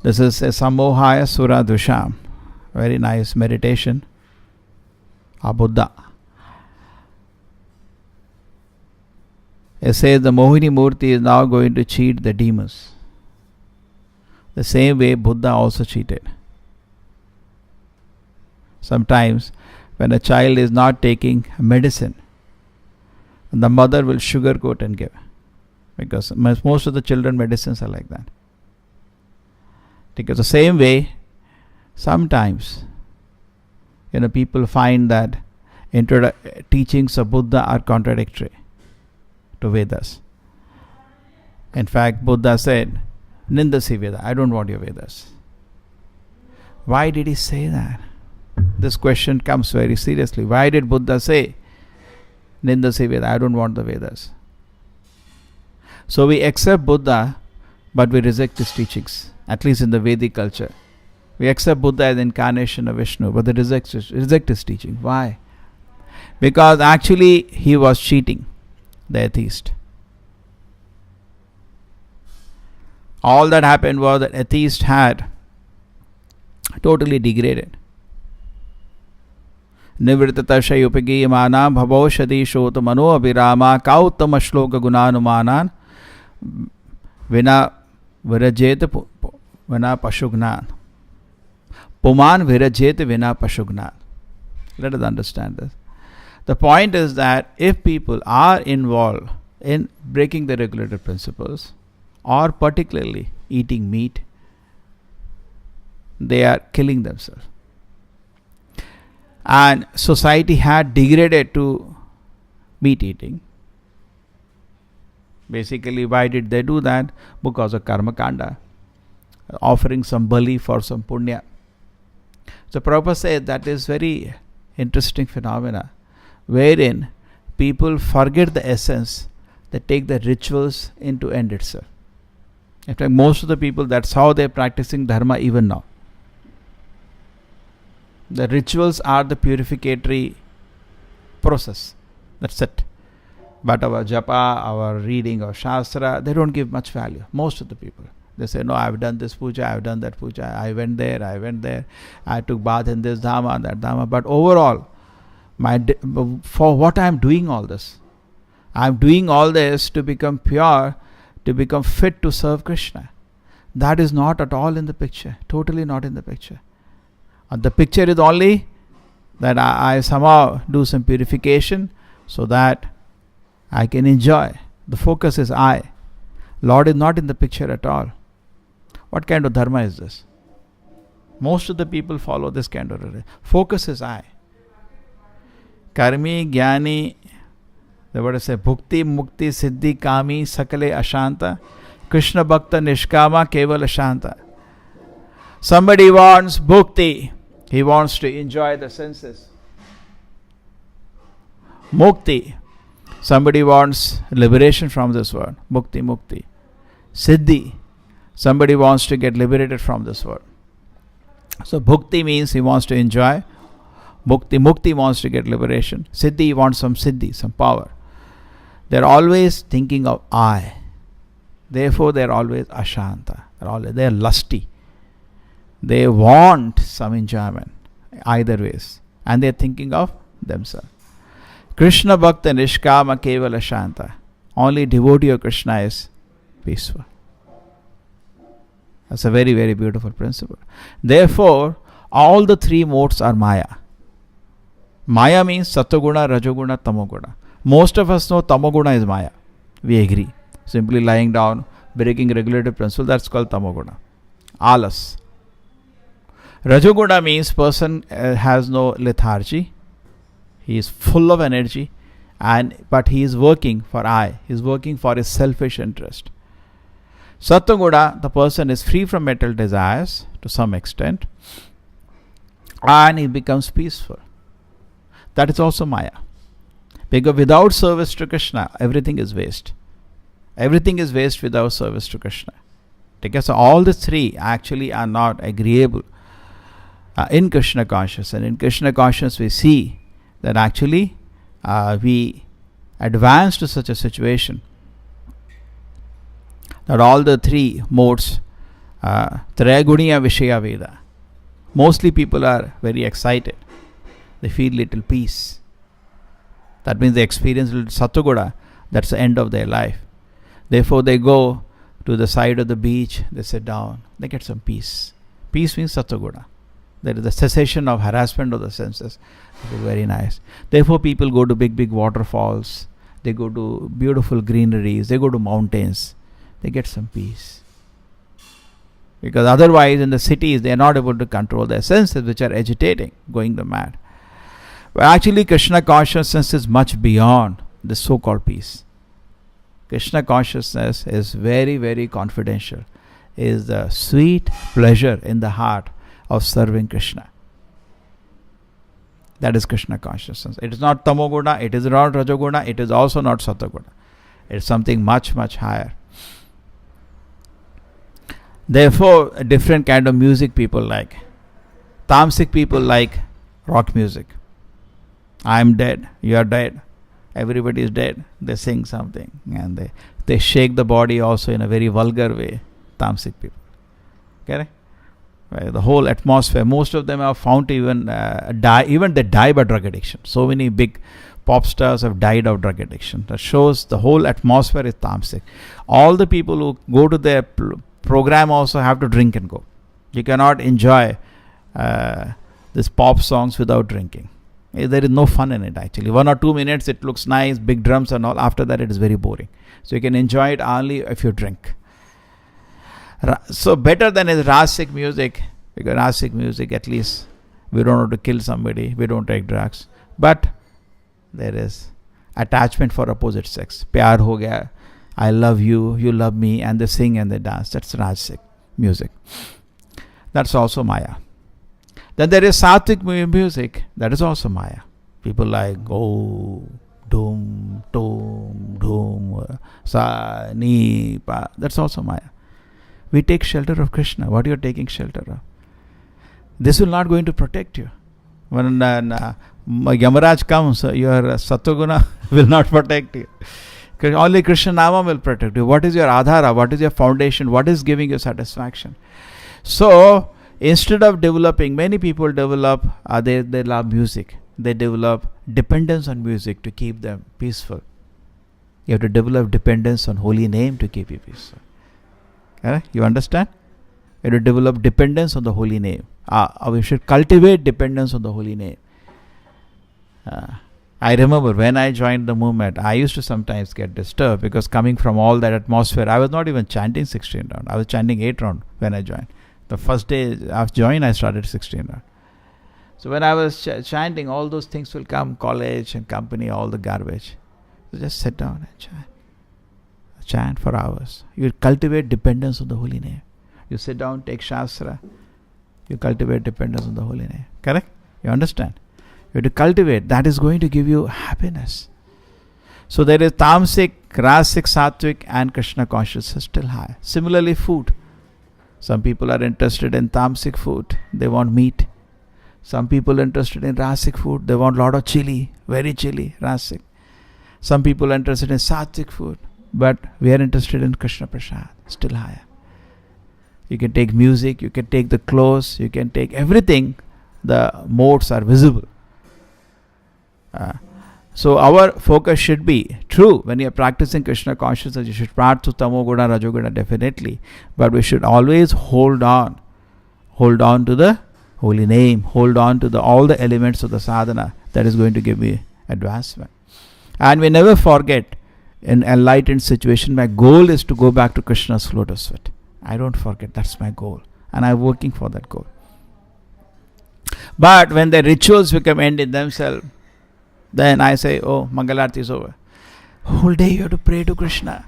This is a Samohaya Sura Dusham. Very nice meditation of Buddha. It says the Mohni Murti is now going to cheat the demons. The same way Buddha also cheated. Sometimes when a child is not taking medicine, the mother will sugarcoat and give. Because most of the children medicines are like that. Because the same way, sometimes people find that teachings of Buddha are contradictory to Vedas. In fact, Buddha said, Nindasi Veda, I don't want your Vedas. Why did he say that? This question comes very seriously. Why did Buddha say, Nindasi Veda, I don't want the Vedas? So we accept Buddha, but we reject his teachings, at least in the Vedic culture. We accept Buddha as the incarnation of Vishnu, but they reject his teaching. Why? Because actually he was cheating the atheist. All that happened was that atheist had totally degraded. Nivritatashai upagiyamana bhavoshadi shota mano abhirama kauttama shloka gunanumanan vina virajeta vina pashugnan. Puman virajeta vina pashugnan. Let us understand this. The point is that if people are involved in breaking the regulated principles, or particularly eating meat, they are killing themselves. And society had degraded to meat eating. Basically, why did they do that? Because of karma kanda, offering some bali for some punya. So Prabhupada said that is very interesting phenomena, wherein people forget the essence, they take the rituals into end itself. In fact, most of the people, that's how they are practicing dharma even now. The rituals are the purificatory process. That's it. But our japa, our reading of shastra, they don't give much value. Most of the people. They say, no, I've done this puja, I've done that puja, I went there, I took bath in this dhamma, that dhamma. But overall, for what I'm doing all this? I'm doing all this to become pure, to become fit to serve Krishna. That is not at all in the picture. Totally not in the picture. The picture is only that I somehow do some purification so that I can enjoy. The focus is I. Lord is not in the picture at all. What kind of dharma is this? Most of the people follow this kind of religion. Focus is I. Karmi, Jnani, the word say Bhukti, Mukti, Siddhi, Kami, Sakale, Ashanta, Krishna Bhakta, Nishkama, Keval, Ashanta. Somebody wants Bhukti. He wants to enjoy the senses. Mukti. Somebody wants liberation from this world. Bhukti, Mukti. Siddhi. Somebody wants to get liberated from this world. So Bhukti means he wants to enjoy. Mukti wants to get liberation. Siddhi wants some siddhi, some power. They're always thinking of I. Therefore, they're always ashanta. They're lusty. They want some enjoyment, either ways. And they're thinking of themselves. Krishna Bhakta Nishkama Kevala Shanta. Only devotee of Krishna is peaceful. That's a very, very beautiful principle. Therefore, all the three modes are Maya. Maya means Satoguna, Rajoguna, Tamoguna. Most of us know Tamoguna is Maya. We agree. Simply lying down, breaking regulated principle, that's called Tamoguna. Alas. Rajoguna means person has no lethargy. He is full of energy, but he is working for I. He is working for his selfish interest. Sattva-guna, the person is free from material desires to some extent, and he becomes peaceful. That is also Maya. Because without service to Krishna, everything is waste. Everything is waste without service to Krishna. Because all the three actually are not agreeable in Krishna consciousness. And in Krishna consciousness we see that actually we advance to such a situation that all the three modes Trayaguniya Vishaya Veda. Mostly people are very excited. They feel little peace. That means they experience little Satoguna. That's the end of their life. Therefore they go to the side of the beach, they sit down, they get some peace. Peace means Satoguna. There is the cessation of harassment of the senses. It is very nice. Therefore people go to big waterfalls, they go to beautiful greeneries, they go to mountains, they get some peace. Because otherwise in the cities they are not able to control their senses, which are agitating, going the mad. But actually Krishna consciousness is much beyond this so-called peace. Krishna consciousness is very confidential. It is the sweet pleasure in the heart of serving Krishna. That is Krishna consciousness. It is not Tamoguna, it is not Rajoguna, it is also not Satoguna. It is something much higher. Therefore, a different kind of music people like. Tamasic people like rock music. I am dead, you are dead, everybody is dead. They sing something and they shake the body also in a very vulgar way. Tamasic people. Correct? The whole atmosphere, most of them are found to even they die by drug addiction. So many big pop stars have died of drug addiction. That shows the whole atmosphere is tamasic. All the people who go to their program also have to drink and go. You cannot enjoy these pop songs without drinking. There is no fun in it actually. 1 or 2 minutes it looks nice, big drums and all. After that it is very boring. So you can enjoy it only if you drink. So better than is rasic music, because rasic music at least we don't want to kill somebody, we don't take drugs, but there is attachment for opposite sex. Pyar ho gaya, I love you, you love me, and they sing and they dance. That's rasic music. That's also Maya. Then there is sattvic music, that is also Maya. People like doom, sa, ni, pa. That's also Maya. We take shelter of Krishna. What you are taking shelter of? This will not going to protect you. When Yamaraj comes, your Satoguna will not protect you. Only Krishna Nama will protect you. What is your adhara? What is your foundation? What is giving you satisfaction? So, instead of developing, many people develop, they love music. They develop dependence on music to keep them peaceful. You have to develop dependence on holy name to keep you peaceful. You understand? You have to develop dependence on the holy name. We should cultivate dependence on the holy name. I remember when I joined the movement, I used to sometimes get disturbed because coming from all that atmosphere, I was not even chanting 16 round. I was chanting 8 round when I joined. The first day I've joined, I started 16 round. So when I was chanting, all those things will come, college and company, all the garbage. So just sit down and chant. Chant for hours. You cultivate dependence on the holy name. You sit down, take Shastra. You cultivate dependence on the holy name. Correct? You understand? You have to cultivate. That is going to give you happiness. So there is Tamasic, Rasic, Sattvic and Krishna consciousness still high. Similarly, food. Some people are interested in Tamasic food. They want meat. Some people are interested in Rasic food. They want a lot of chili. Very chili, Rasic. Some people are interested in Sattvic food. But we are interested in Krishna Prasad, still higher. You can take music, you can take the clothes, you can take everything. The modes are visible. So our focus should be, true, when you are practicing Krishna consciousness, you should practice Tamoguna, Rajoguna definitely. But we should always hold on to the holy name, hold on to all the elements of the sadhana. That is going to give me advancement. And we never forget, in enlightened situation, my goal is to go back to Krishna's lotus feet. I don't forget, that's my goal. And I'm working for that goal. But when the rituals become end in themselves, then I say, oh, Mangalarti is over. Whole day you have to pray to Krishna.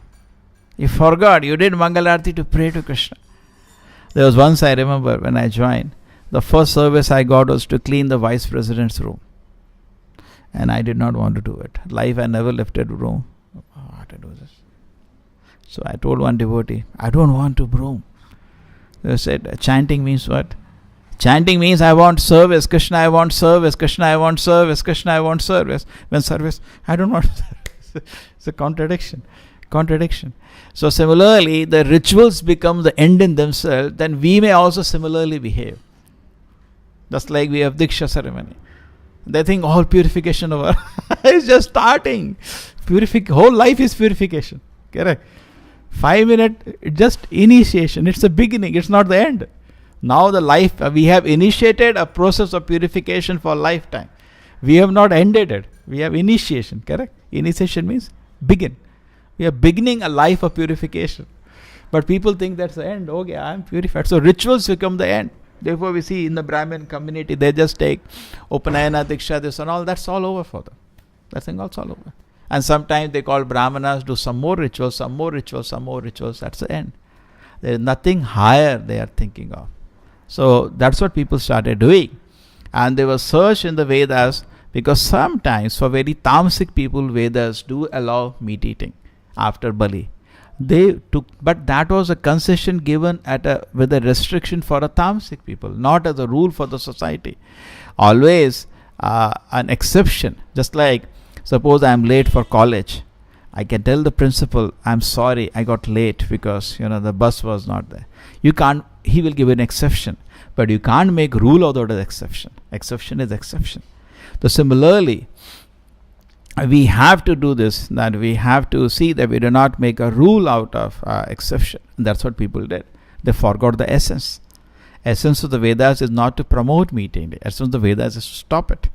You forgot, you did Mangalarti to pray to Krishna. There was once I remember when I joined, the first service I got was to clean the vice president's room. And I did not want to do it. Life I never lifted a room. How to do this? So I told one devotee, I don't want to broom. They said, chanting means what? Chanting means I want service. Krishna, I want service. Krishna, I want service. Krishna, I want service. When service, I don't want service. It's a contradiction. Contradiction. So similarly, the rituals become the end in themselves, then we may also similarly behave. Just like we have Diksha ceremony. They think all purification over is just starting. Whole life is purification. Correct? 5 minutes, just initiation. It's a beginning. It's not the end. Now the life, we have initiated a process of purification for lifetime. We have not ended it. We have initiation. Correct? Initiation means begin. We are beginning a life of purification. But people think that's the end. Okay, I am purified. So rituals become the end. Therefore, we see in the Brahmin community, they just take Upanayana, Diksha, this and all. That's all over for them. That's all over. And sometimes they call Brahmanas, do some more rituals, some more rituals, some more rituals. That's the end. There is nothing higher they are thinking of. So that's what people started doing. And they were searched in the Vedas, because sometimes for very tamasic people, Vedas do allow meat eating after Bali. But that was a concession given with a restriction for a tamasic people, not as a rule for the society. Always an exception. Just like, suppose I am late for college, I can tell the principal, I'm sorry, I got late because the bus was not there. You can't. He will give an exception, but you can't make rule out of the exception. Exception is exception. So similarly, we have to do this, that we have to see that we do not make a rule out of exception. That's what people did. They forgot the essence. Essence of the Vedas is not to promote meat eating. Essence of the Vedas is to stop it.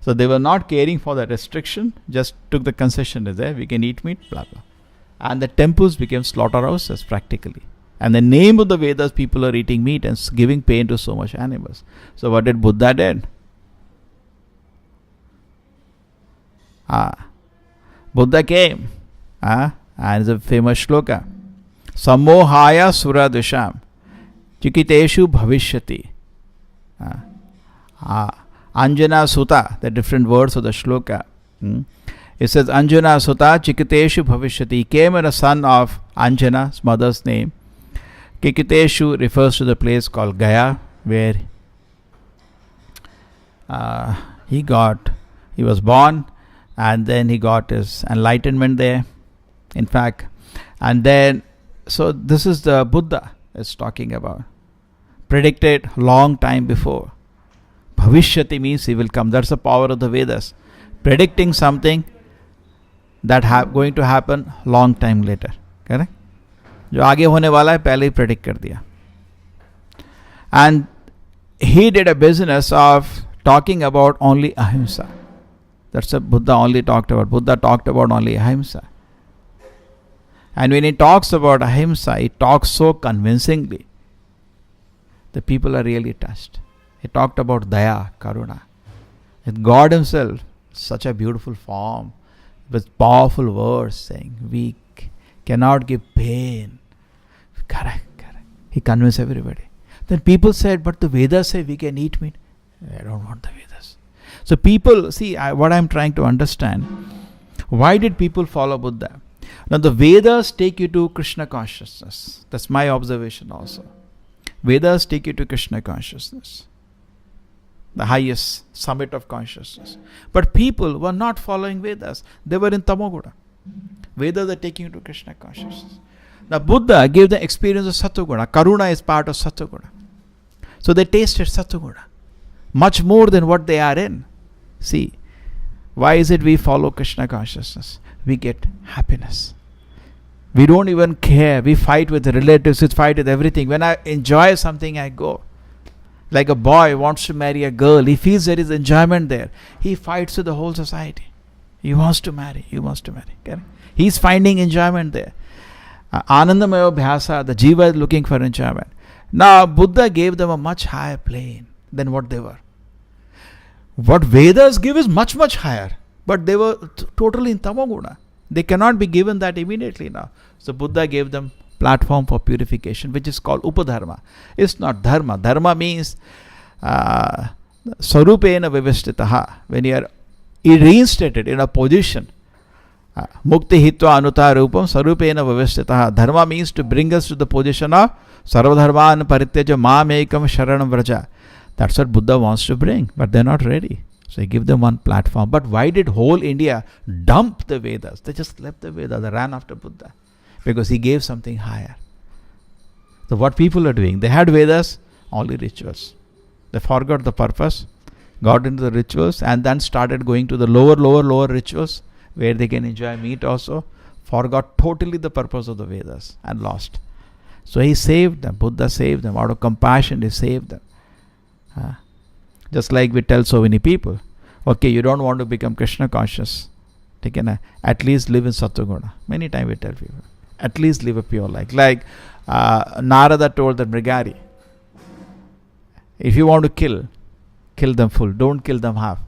So they were not caring for the restriction, just took the concession is there, we can eat meat, blah blah. And the temples became slaughterhouses practically. And the name of the Vedas, people are eating meat and giving pain to so much animals. So what did Buddha did? Buddha came, and it's a famous shloka. Sammohaya sura dusham chikiteshu bhavishyati. Anjana Sutta, the different words of the shloka. It says Anjana Sutta chikiteshu bhavishyati. He came as a son of Anjana's mother's name. Kikiteshu refers to the place called Gaya, where he was born, and then he got his enlightenment there. In fact, and then, so this is the Buddha is talking about. Predicted long time before. Bhavishyati means he will come. That's the power of the Vedas. Predicting something that going to happen long time later. Correct? जो आगे होने वाला है पहले ही predict कर दिया. And he did a business of talking about only ahimsa. That's what Buddha only talked about. Buddha talked about only ahimsa. And when he talks about ahimsa, he talks so convincingly. The people are really touched. He talked about daya, karuna. With God himself, such a beautiful form, with powerful words saying, we cannot give pain. Correct. He convinced everybody. Then people said, but the Vedas say we can eat meat. I don't want the Vedas. So people, see, what I'm trying to understand, why did people follow Buddha? Now the Vedas take you to Krishna consciousness. That's my observation also. Vedas take you to Krishna consciousness, the highest summit of consciousness. But people were not following Vedas. They were in Tamoguna. Vedas are taking you to Krishna consciousness. Now Buddha gave the experience of Sattva-guna. Karuna is part of Sattva-guna. So they tasted Sattva-guna much more than what they are in. See, why is it we follow Krishna consciousness? We get happiness. We don't even care. We fight with the relatives, we fight with everything. When I enjoy something, I go. Like a boy wants to marry a girl, he feels there is enjoyment there. He fights with the whole society. He wants to marry. Okay? He's finding enjoyment there. Anandamaya Bhyasa, the jiva is looking for enjoyment. Now Buddha gave them a much higher plane than what they were. What Vedas give is much, much higher. But they were totally in Tamoguna. They cannot be given that immediately now. So Buddha gave them platform for purification, which is called Upadharma. It's not Dharma. Dharma means Sarupena Vivistitaha. When you are reinstated in a position, Mukti Hitva Anuta Rupam Sarupena Vivistitaha. Dharma means to bring us to the position of Sarvadharman Parityaja Mam Ekam Sharanam Vraja. That's what Buddha wants to bring, but they're not ready. So he gave them one platform. But why did whole India dump the Vedas? They just left the Vedas. They ran after Buddha. Because he gave something higher. So what people are doing, they had Vedas, only rituals. They forgot the purpose, got into the rituals, and then started going to the lower rituals where they can enjoy meat also. Forgot totally the purpose of the Vedas and lost. So he saved them. Buddha saved them. Out of compassion, he saved them. Just like we tell so many people, okay, you don't want to become Krishna conscious. At least live in Sattva-guna. Many times we tell people, at least live a pure life. Like Narada told the Mrigari, if you want to kill them full. Don't kill them half.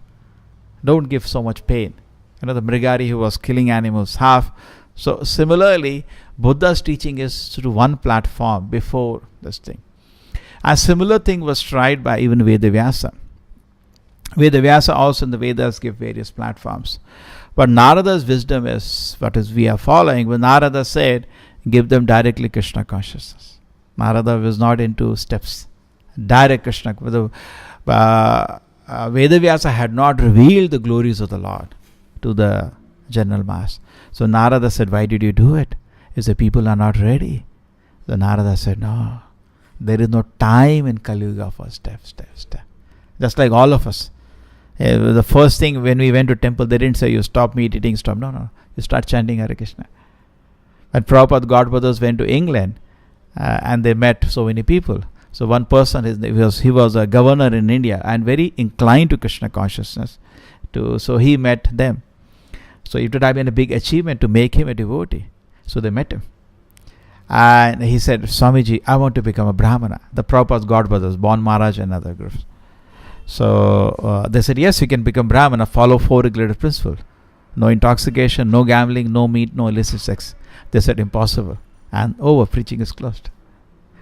Don't give so much pain. The Mrigari who was killing animals half. So similarly, Buddha's teaching is to one platform before this thing. A similar thing was tried by even Vedavyasa. Vedavyasa also in the Vedas give various platforms. But Narada's wisdom is what is we are following. When Narada said, give them directly Krishna consciousness. Narada was not into steps. Direct Krishna. Vedavyasa had not revealed the glories of the Lord to the general mass. So Narada said, why did you do it? He said, people are not ready. So Narada said, no, there is no time in Kali Yuga for step. Just like all of us. The first thing when we went to temple, they didn't say you stop meat eating, stop. No. You start chanting Hare Krishna. When Prabhupada Godbrothers went to England and they met so many people. So one person, he was a governor in India and very inclined to Krishna consciousness. So he met them. So it would have been a big achievement to make him a devotee. So they met him. And he said, Swamiji, I want to become a Brahmana. The Prabhupada's Godbrothers, Bon Maharaj and other groups. So they said, yes, you can become Brahmana, follow 4 regulative principles. No intoxication, no gambling, no meat, no illicit sex. They said, impossible. And preaching is closed.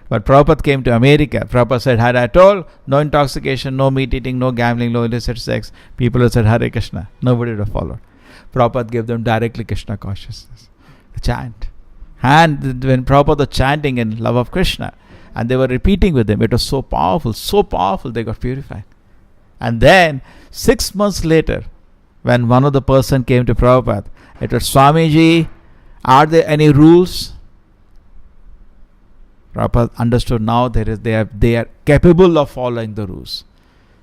But Prabhupada came to America. Prabhupada said, had I told, no intoxication, no meat eating, no gambling, no illicit sex, people would have said, Hare Krishna. Nobody would have followed. Prabhupada gave them directly Krishna consciousness. The chant. And when Prabhupada was chanting in love of Krishna, and they were repeating with him, it was so powerful, they got purified. And then 6 months later, when one of the person came to Prabhupada, it was, Swamiji, are there any rules? Prabhupada understood now they are capable of following the rules.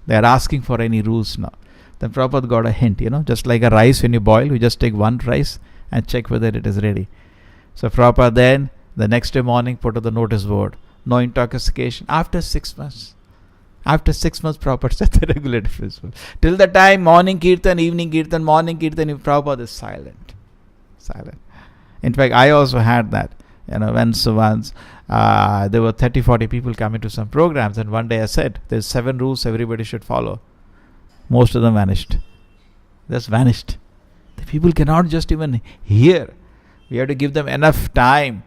They are asking for any rules now. Then Prabhupada got a hint, just like a rice when you boil, you just take one rice and check whether it is ready. So Prabhupada then, the next day morning, put on the notice board, no intoxication, after 6 months. After 6 months, Prabhupada set the regulative principle. Till the time, morning kirtan, evening kirtan, morning kirtan, Prabhupada is silent. In fact, I also had that. Once there were 30-40 people coming to some programs, and one day I said, there's 7 rules everybody should follow. Most of them vanished. Just vanished. The people cannot just even hear. We have to give them enough time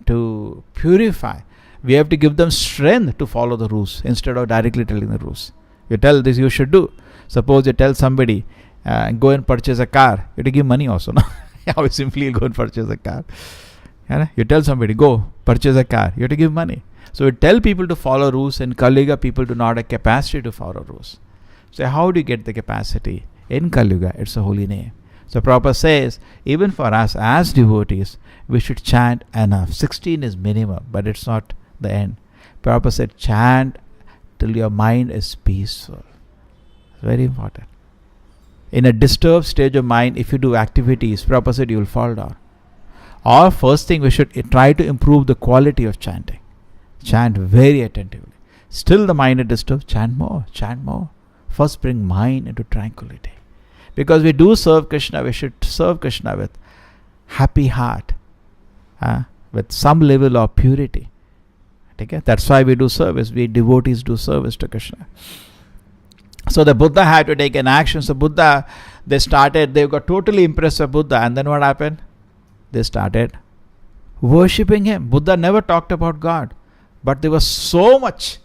to purify. We have to give them strength to follow the rules instead of directly telling the rules. You tell this you should do. Suppose you tell somebody, go and purchase a car. You have to give money also. No? How simply you go and purchase a car. You tell somebody, go purchase a car. You have to give money. So you tell people to follow rules. In Kali Yuga, people do not have capacity to follow rules. So how do you get the capacity? In Kali Yuga, it's a holy name. So Prabhupada says, even for us as devotees, we should chant enough. 16 is minimum, but it's not the end. Prabhupada said, chant till your mind is peaceful. Very important. In a disturbed stage of mind, if you do activities, Prabhupada said, you will fall down. Or first thing, we should try to improve the quality of chanting. Chant very attentively. Still the mind is disturbed, chant more. First bring mind into tranquility. Because we do serve Krishna, we should serve Krishna with happy heart, with some level of purity. Okay? That's why we do service. We devotees do service to Krishna. So the Buddha had to take an action. So Buddha, they got totally impressed with Buddha. And then what happened? They started worshipping him. Buddha never talked about God. But they were so much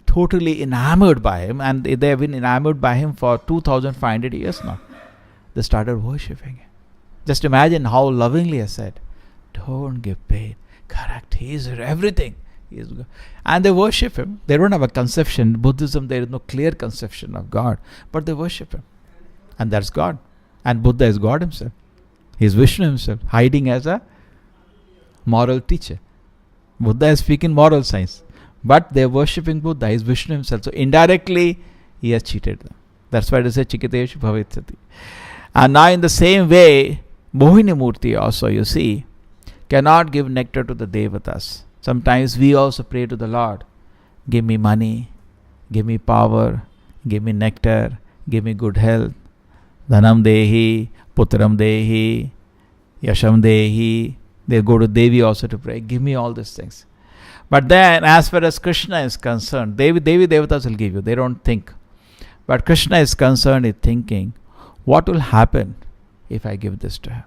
totally enamored by him, and they have been enamored by him for 2,500 years now. They started worshipping him. Just imagine how lovingly I said, don't give pain. Correct. He is everything. He is God. And they worship him. They don't have a conception. In Buddhism, there is no clear conception of God, but they worship him. And that's God. And Buddha is God himself. He is Vishnu himself, hiding as a moral teacher. Buddha is speaking moral science, but they are worshipping Buddha. He is Vishnu himself. So indirectly, he has cheated them. That's why they say Chikiteshu Bhavityati. And now in the same way, Mohni Murti also, you see, cannot give nectar to the Devatas. Sometimes we also pray to the Lord, give me money, give me power, give me nectar, give me good health. Dhanam Dehi, Putram Dehi, Yasham Dehi. They go to Devi also to pray, give me all these things. But then as far as Krishna is concerned, Devi Devatas will give you, they don't think. But Krishna is concerned with thinking, what will happen if I give this to him?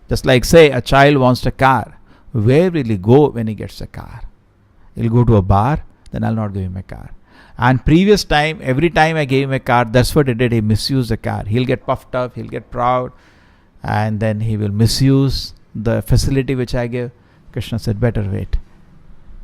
Just like say a child wants a car. Where will he go when he gets a car? He'll go to a bar, then I'll not give him a car. And previous time, every time I gave him a car, that's what he did. He misused the car. He'll get puffed up, he'll get proud, and then he will misuse the facility which I give. Krishna said, better wait.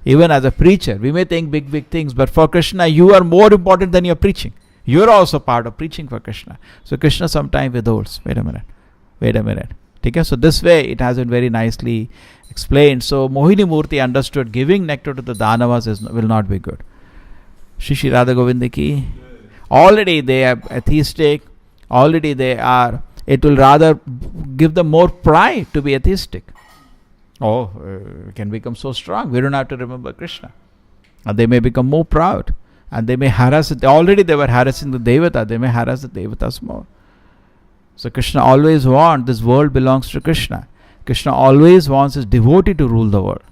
Even as a preacher, we may think big things, but for Krishna, you are more important than your preaching. You are also part of preaching for Krishna. So Krishna sometimes withholds. Wait a minute. Okay? So this way it has been very nicely explained. So Mohini Murti understood giving nectar to the Danavas will not be good. Shri Radha Govinda ki. Already they are atheistic. Already they are. It will rather give them more pride to be atheistic. We can become so strong. We don't have to remember Krishna. And they may become more proud. And they may harass it. Already they were harassing the Devata. They may harass the Devatas more. So Krishna always wants, this world belongs to Krishna. Krishna always wants his devotee to rule the world.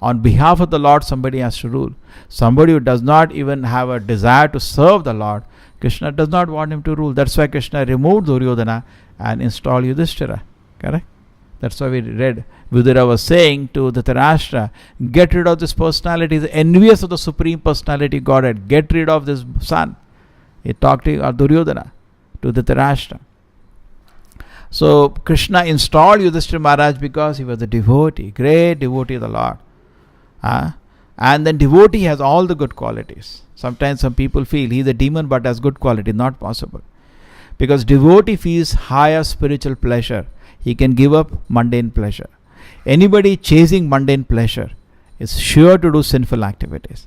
On behalf of the Lord, somebody has to rule. Somebody who does not even have a desire to serve the Lord, Krishna does not want him to rule. That's why Krishna removed Duryodhana and installed Yudhishthira. Correct? That's why we read. Vidura was saying to Dhritarashtra, get rid of this personality, the envious of the Supreme Personality Godhead. Get rid of this son. He talked to Duryodhana, to Dhritarashtra. So Krishna installed Yudhishthira Maharaj because he was a devotee, great devotee of the Lord. And then devotee has all the good qualities. Sometimes some people feel he is a demon but has good quality. Not possible. Because devotee feels higher spiritual pleasure. He can give up mundane pleasure. Anybody chasing mundane pleasure is sure to do sinful activities.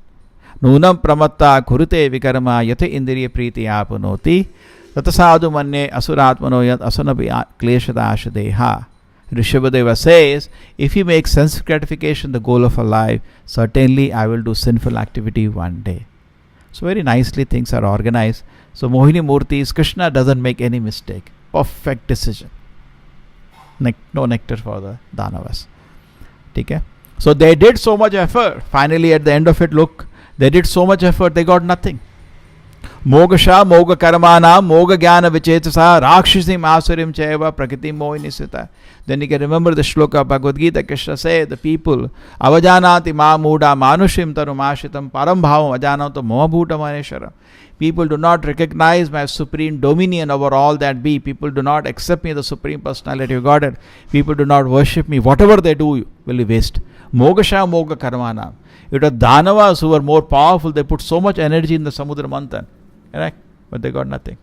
Nunam pramatta kurute vikarma yate indriya priti apunoti tatasadu manne asuratmano yat asanabi kleshada ashadeha. Rishabhadeva says, if you make sense gratification the goal of a life, certainly I will do sinful activity one day. So very nicely things are organized. So Mohini Murti's Krishna doesn't make any mistake. Perfect decision. No nectar for the Danavas. Okay? So they did so much effort. Finally at the end of it, look, they did so much effort, they got nothing. Mogasha, Moga Karamana, Moga Jnana Vichetasa, Rakshisim Asurim Cheva, Prakriti Mohinisita. Then you can remember the shloka of Bhagavad Gita. Krishna said, the people, Avajanati Ma Muda Manushim Tarumashitam Parambhavam Ajanata Mohabhuta Maneshara. People do not recognize my supreme dominion over all that be. People do not accept me as the Supreme Personality of Godhead. People do not worship me. Whatever they do will be waste. Mogasha Moga Karmana. It was Danavas who were more powerful. They put so much energy in the Samudra Manthan. Correct? But they got nothing.